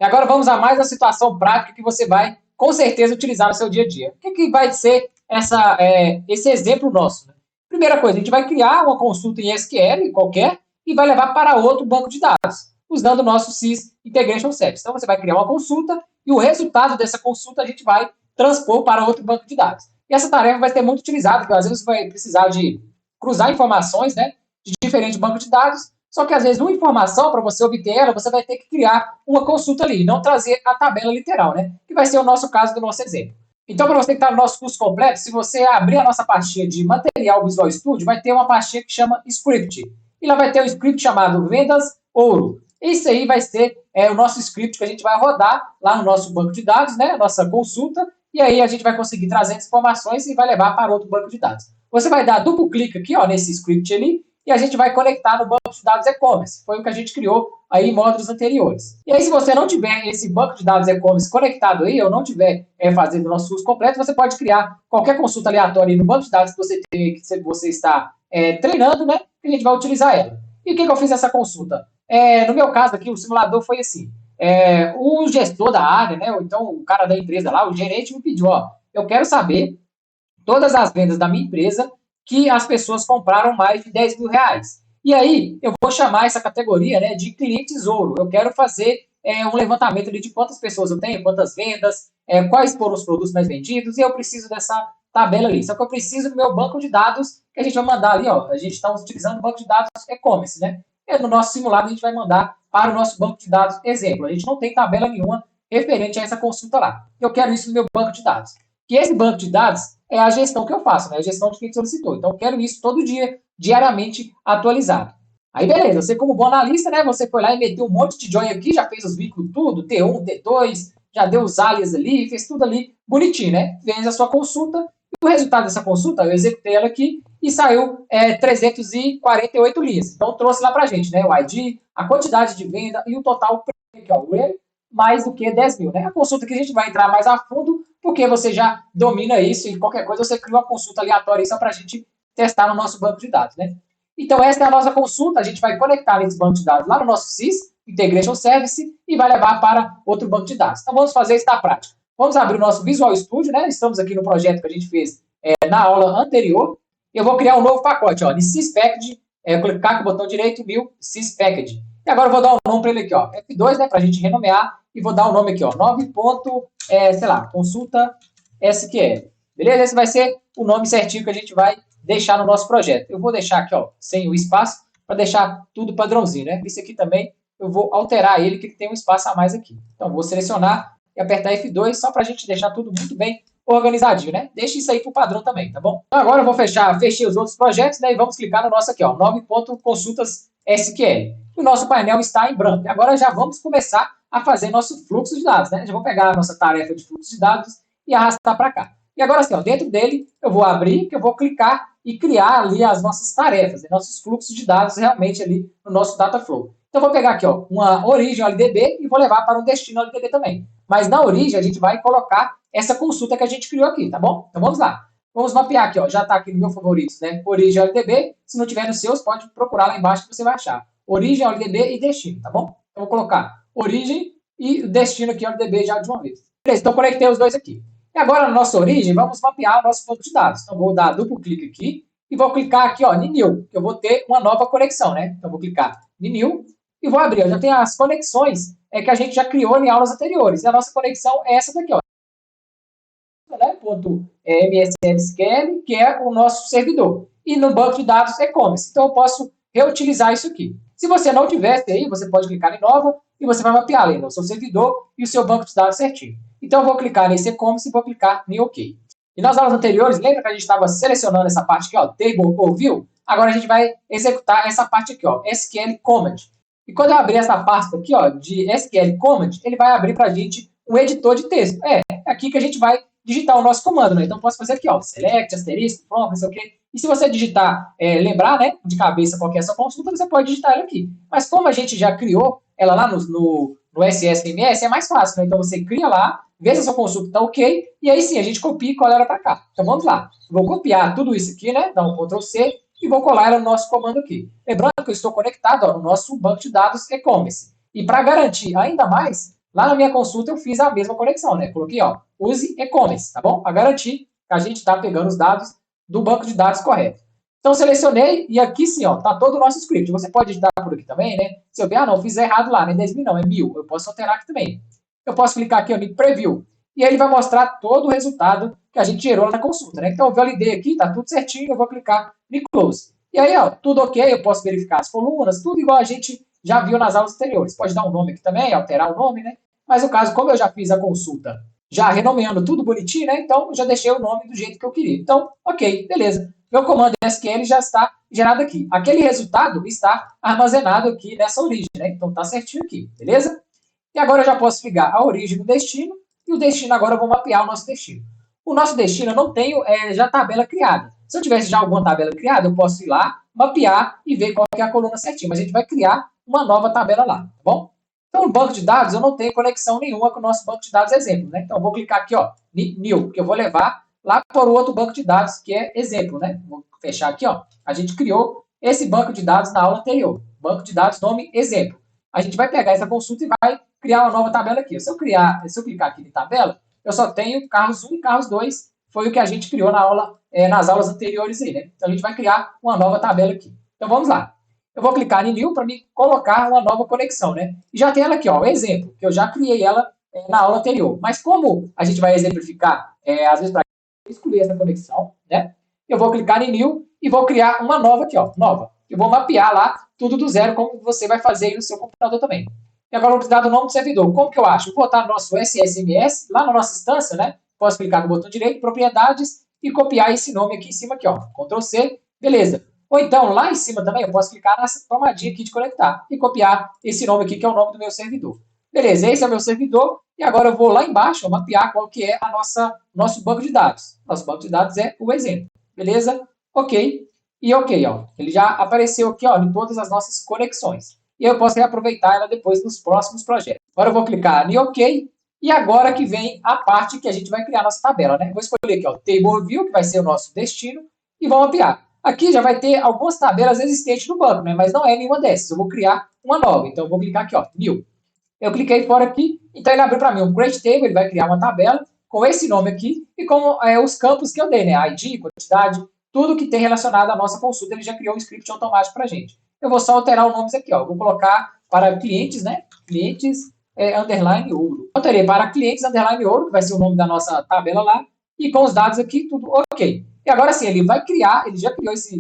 E agora vamos a mais uma situação prática que você vai, com certeza, utilizar no seu dia a dia. O que vai ser esse exemplo nosso? Né? Primeira coisa, a gente vai criar uma consulta em SQL qualquer e vai levar para outro banco de dados, usando o nosso Sys Integration Service. Então, você vai criar uma consulta e o resultado dessa consulta a gente vai transpor para outro banco de dados. E essa tarefa vai ser muito utilizada, porque às vezes você vai precisar de cruzar informações, né, de diferentes bancos de dados, só que às vezes uma informação, para você obter ela, você vai ter que criar uma consulta ali, não trazer a tabela literal, né? Que vai ser o nosso caso do nosso exemplo. Então, para você que está no nosso curso completo, se você abrir a nossa pastinha de material Visual Studio, vai ter uma pastinha que chama Script. E lá vai ter um script chamado Vendas Ouro. Esse aí vai ser o nosso script que a gente vai rodar lá no nosso banco de dados, né? Nossa consulta. E aí a gente vai conseguir trazer as informações e vai levar para outro banco de dados. Você vai dar duplo clique aqui, ó, nesse script ali, e a gente vai conectar no banco de dados e-commerce. Foi o que a gente criou aí em módulos anteriores. E aí, se você não tiver esse banco de dados e-commerce conectado aí, ou não tiver fazendo o nosso curso completo, você pode criar qualquer consulta aleatória aí no banco de dados que você está treinando, né? E a gente vai utilizar ela. E o que eu fiz essa consulta? No meu caso aqui, o simulador foi assim. O gestor da área, né? Ou então o cara da empresa lá, o gerente me pediu, ó, eu quero saber todas as vendas da minha empresa que as pessoas compraram mais de 10 mil reais. E aí, eu vou chamar essa categoria, né, de clientes ouro. Eu quero fazer um levantamento ali de quantas pessoas eu tenho, quantas vendas, quais foram os produtos mais vendidos, e eu preciso dessa tabela ali. Só que eu preciso do meu banco de dados, que a gente vai mandar ali, ó. A gente está utilizando o banco de dados e-commerce, né? No nosso simulado, a gente vai mandar para o nosso banco de dados exemplo. A gente não tem tabela nenhuma referente a essa consulta lá. Eu quero isso no meu banco de dados. Que esse banco de dados é a gestão que eu faço, né? A gestão de quem solicitou. Então, eu quero isso todo dia, diariamente atualizado. Aí, beleza. Você, como bom analista, né? Você foi lá e meteu um monte de join aqui, já fez os vínculos tudo, T1, T2, já deu os alias ali, fez tudo ali bonitinho, né? Fez a sua consulta. E o resultado dessa consulta, eu executei ela aqui e saiu 348 linhas. Então, trouxe lá pra gente, né? O ID, a quantidade de venda e o total, aqui, ó, mais do que 10 mil, né? A consulta que a gente vai entrar mais a fundo, porque você já domina isso e qualquer coisa você cria uma consulta aleatória só para a gente testar no nosso banco de dados, né? Então, essa é a nossa consulta, a gente vai conectar nesse banco de dados lá no nosso Sys Integration Service e vai levar para outro banco de dados. Então, vamos fazer isso na prática. Vamos abrir o nosso Visual Studio, né? Estamos aqui no projeto que a gente fez na aula anterior. Eu vou criar um novo pacote, ó, de Sys Package, clicar com o botão direito, New Sys Package. E agora eu vou dar um nome para ele aqui, ó, F2, né, para a gente renomear, e vou dar o nome aqui, ó, 9. Sei lá, consulta SQL. Beleza? Esse vai ser o nome certinho que a gente vai deixar no nosso projeto. Eu vou deixar aqui, ó, sem o espaço, para deixar tudo padrãozinho, né? Esse aqui também eu vou alterar ele, que ele tem um espaço a mais aqui. Então, vou selecionar e apertar F2 só para a gente deixar tudo muito bem organizadinho, né? Deixa isso aí pro padrão também, tá bom? Então, agora eu vou fechei os outros projetos, né? E vamos clicar no nosso aqui, ó, 9.consultas SQL. O nosso painel está em branco. E agora já vamos começar a fazer nosso fluxo de dados, né? Já vou pegar a nossa tarefa de fluxo de dados e arrastar para cá. E agora, assim, ó, dentro dele, eu vou abrir, que eu vou clicar e criar ali as nossas tarefas, né? Nossos fluxos de dados realmente ali no nosso Dataflow. Então, eu vou pegar aqui, ó, uma origem LDB e vou levar para um destino LDB também. Mas na origem, a gente vai colocar essa consulta que a gente criou aqui, tá bom? Então, vamos lá. Vamos mapear aqui, ó. Já está aqui no meu favoritos, né? Origem LDB. Se não tiver nos seus, pode procurar lá embaixo que você vai achar. Origem, LDB e destino, tá bom? Então, vou colocar origem e destino aqui, LDB, já de uma vez. Beleza, então conectei os dois aqui. E agora, na nossa origem, vamos mapear o nosso banco de dados. Então, vou dar duplo clique aqui e vou clicar aqui, ó, em New, que eu vou ter uma nova conexão, né? Então, vou clicar em New e vou abrir. Eu já tenho as conexões que a gente já criou em aulas anteriores. E a nossa conexão é essa daqui, ó. Né, .msnsql, que é o nosso servidor. E no banco de dados e-commerce. Então, eu posso reutilizar isso aqui. Se você não tivesse aí, você pode clicar em nova e você vai mapear ali o seu servidor e o seu banco de dados certinho. Então, eu vou clicar nesse e-commerce e vou clicar em OK. E nas aulas anteriores, lembra que a gente estava selecionando essa parte aqui, ó, Table ou View? Agora a gente vai executar essa parte aqui, ó, SQL Command. E quando eu abrir essa pasta aqui, ó, de SQL Command, ele vai abrir para a gente um editor de texto. É aqui que a gente vai digitar o nosso comando, né? Então, posso fazer aqui, ó, select, asterisco, pronto, não sei o quê. E se você digitar, lembrar, né, de cabeça qual que é a sua consulta, você pode digitar ela aqui. Mas como a gente já criou ela lá no SSMS, é mais fácil, né? Então, você cria lá, vê se a sua consulta está ok, e aí sim, a gente copia e cola ela para cá. Então, vamos lá. Vou copiar tudo isso aqui, né? Dar um Ctrl C e vou colar ela no nosso comando aqui. Lembrando que eu estou conectado, ó, no nosso banco de dados e-commerce. E para garantir ainda mais, lá na minha consulta eu fiz a mesma conexão, né? Coloquei, ó, use e-commerce, tá bom? Para garantir que a gente está pegando os dados do banco de dados correto. Então, selecionei e aqui sim, ó, tá todo o nosso script. Você pode editar por aqui também, né? Se eu ver, não, fiz errado lá, né? 10.000 não, é 1.000. Eu posso alterar aqui também. Eu posso clicar aqui, ó, em Preview. E aí ele vai mostrar todo o resultado que a gente gerou na consulta, né? Então, eu validei aqui, tá tudo certinho, eu vou clicar em Close. E aí, ó, tudo ok, eu posso verificar as colunas, tudo igual a gente já viu nas aulas anteriores. Pode dar um nome aqui também, alterar o nome, né? Mas no caso, como eu já fiz a consulta, já renomeando tudo bonitinho, né? Então, já deixei o nome do jeito que eu queria. Então, ok, beleza. Meu comando SQL já está gerado aqui. Aquele resultado está armazenado aqui nessa origem, né? Então, tá certinho aqui, beleza? E agora eu já posso ligar a origem do destino e o destino agora eu vou mapear o nosso destino. O nosso destino eu não tenho já tabela criada. Se eu tivesse já alguma tabela criada, eu posso ir lá, mapear e ver qual é a coluna certinha. Mas a gente vai criar uma nova tabela lá, tá bom? Então, no banco de dados, eu não tenho conexão nenhuma com o nosso banco de dados exemplo, né? Então, eu vou clicar aqui, ó, New, que eu vou levar lá para o outro banco de dados, que é exemplo, né? Vou fechar aqui, ó. A gente criou esse banco de dados na aula anterior. Banco de dados, nome exemplo. A gente vai pegar essa consulta e vai criar uma nova tabela aqui. Se eu clicar aqui em tabela, eu só tenho carros 1 e carros 2. Foi o que a gente criou na aula, nas aulas anteriores aí, né? Então, a gente vai criar uma nova tabela aqui. Então, vamos lá. Eu vou clicar em New para me colocar uma nova conexão, né? E já tem ela aqui, ó, o exemplo, que eu já criei ela na aula anterior. Mas como a gente vai exemplificar, às vezes, para excluir essa conexão, né? Eu vou clicar em New e vou criar uma nova aqui, ó, nova. Eu vou mapear lá tudo do zero, como você vai fazer aí no seu computador também. E agora eu vou precisar do nome do servidor. Como que eu acho? Vou botar no nosso SSMS, lá na nossa instância, né? Posso clicar com o botão direito, propriedades, e copiar esse nome aqui em cima, aqui, ó. Ctrl C, beleza. Ou então, lá em cima também, eu posso clicar nessa tomadinha aqui de conectar e copiar esse nome aqui, que é o nome do meu servidor. Beleza, esse é o meu servidor. E agora eu vou lá embaixo, mapear qual que é a nosso banco de dados. Nosso banco de dados é o exemplo. Beleza? Ok. E ok, ó. Ele já apareceu aqui, ó, em todas as nossas conexões. E eu posso reaproveitar ela depois nos próximos projetos. Agora eu vou clicar em OK. E agora que vem a parte que a gente vai criar nossa tabela, né? Vou escolher aqui, ó, Table View, que vai ser o nosso destino, e vou mapear. Aqui já vai ter algumas tabelas existentes no banco, né? Mas não é nenhuma dessas. Eu vou criar uma nova. Então eu vou clicar aqui, ó, New. Eu cliquei fora aqui, então ele abriu para mim um Create Table, ele vai criar uma tabela com esse nome aqui e com os campos que eu dei, né? ID, quantidade, tudo que tem relacionado à nossa consulta, ele já criou um script automático para a gente. Eu vou só alterar os nomes aqui, ó. Vou colocar para clientes, né? Clientes underline ouro. Alterei para clientes underline ouro, que vai ser o nome da nossa tabela lá, e com os dados aqui, tudo ok. E agora sim, ele vai criar, ele já criou essa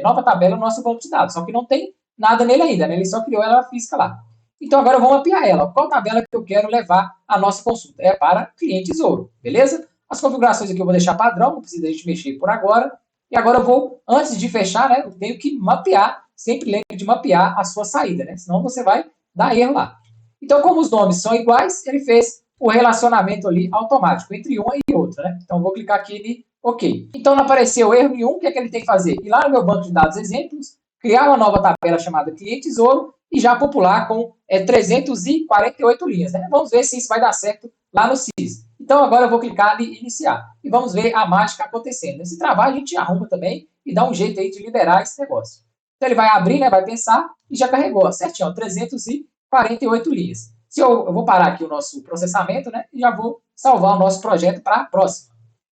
nova tabela no nosso banco de dados, só que não tem nada nele ainda, né? Ele só criou ela física lá. Então, agora eu vou mapear ela. Qual tabela que eu quero levar a nossa consulta? É para clientes ouro, beleza? As configurações aqui eu vou deixar padrão, não precisa a gente mexer por agora. E agora eu vou, antes de fechar, né, eu tenho que mapear, sempre lembre de mapear a sua saída, né? Senão você vai dar erro lá. Então, como os nomes são iguais, ele fez o relacionamento ali automático entre uma e outra, né? Então, eu vou clicar aqui em OK. Então, não apareceu erro nenhum, o que é que ele tem que fazer? Ir lá no meu banco de dados exemplos, criar uma nova tabela chamada clientes ouro e já popular com 348 linhas. Né? Vamos ver se isso vai dar certo lá no CIS. Então, agora eu vou clicar em iniciar. E vamos ver a mágica acontecendo. Se travar, a gente arruma também e dá um jeito aí de liberar esse negócio. Então, ele vai abrir, né, vai pensar e já carregou. Certinho, ó, 348 linhas. Se eu vou parar aqui o nosso processamento, né, e já vou salvar o nosso projeto para a próxima.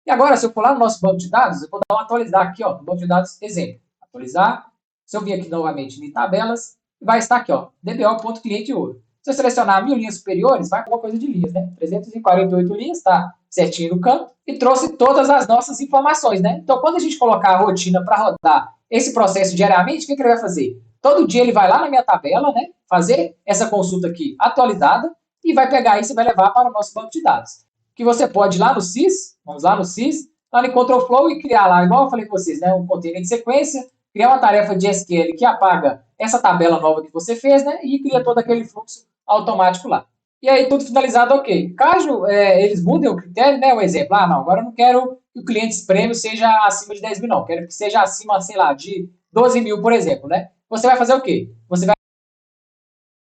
E agora, se eu for lá no nosso banco de dados, eu vou dar um atualizar aqui, ó, no banco de dados exemplo. Atualizar. Se eu vir aqui novamente em tabelas, vai estar aqui, ó, dbo.cliente ouro. Se eu selecionar 1.000 linhas superiores, vai com uma coisa de linhas, né? 348 linhas, está certinho no canto, e trouxe todas as nossas informações, né? Então, quando a gente colocar a rotina para rodar esse processo diariamente, o que ele vai fazer? Todo dia ele vai lá na minha tabela, né? Fazer essa consulta aqui atualizada e vai pegar isso e vai levar para o nosso banco de dados. Que você pode ir lá no CIS, vamos lá no CIS, lá no Control Flow e criar lá, igual eu falei com vocês, né? Um container de sequência, criar uma tarefa de SQL que apaga essa tabela nova que você fez, né? E cria todo aquele fluxo automático lá. E aí, tudo finalizado, ok. Caso eles mudem o critério, né? Um exemplo, não, agora eu não quero que o cliente prêmio seja acima de 10 mil, não. Quero que seja acima, sei lá, de 12 mil, por exemplo, né? Você vai fazer o quê? Você vai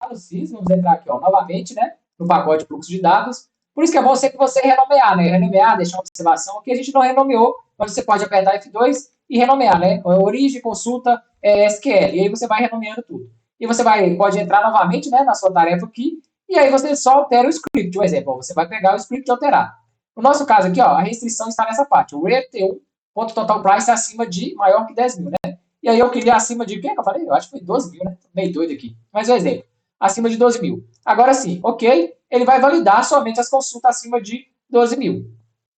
no CIS, vamos entrar aqui, ó, novamente, né? No pacote de fluxo de dados. Por isso que é bom sempre você renomear, né? Renomear, deixar uma observação. Aqui a gente não renomeou, mas você pode apertar F2 e renomear, né? Origem, consulta, SQL. E aí você vai renomeando tudo. E você pode entrar novamente, né, na sua tarefa aqui e aí você só altera o script. Um exemplo, você vai pegar o script e alterar. No nosso caso aqui, ó, a restrição está nessa parte. O RT1, ponto total price é acima de maior que 10 mil, né? E aí eu queria acima de, o que eu falei? Eu acho que foi 12 mil, né? Meio doido aqui. Mas um exemplo, acima de 12 mil. Agora sim, ok, ele vai validar somente as consultas acima de 12 mil.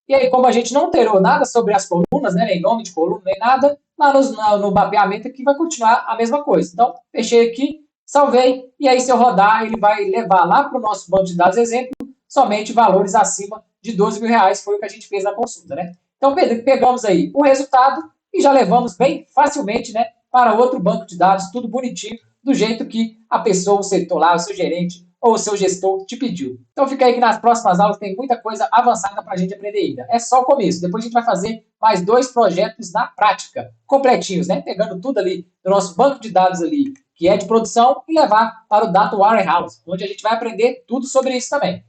E aí, como a gente não alterou nada sobre as colunas, né, nem nome de coluna, nem nada, lá no mapeamento aqui vai continuar a mesma coisa. Então, fechei aqui, salvei, e aí se eu rodar, ele vai levar lá para o nosso banco de dados exemplo somente valores acima de 12 mil reais, foi o que a gente fez na consulta, né? Então, pegamos aí o resultado e já levamos bem facilmente, né, para outro banco de dados, tudo bonitinho, do jeito que a pessoa, o setor lá, o seu gerente, ou o seu gestor te pediu. Então fica aí que nas próximas aulas tem muita coisa avançada para a gente aprender ainda. É só o começo. Depois a gente vai fazer mais 2 projetos na prática, completinhos, né? Pegando tudo ali do nosso banco de dados ali, que é de produção, e levar para o Data Warehouse, onde a gente vai aprender tudo sobre isso também.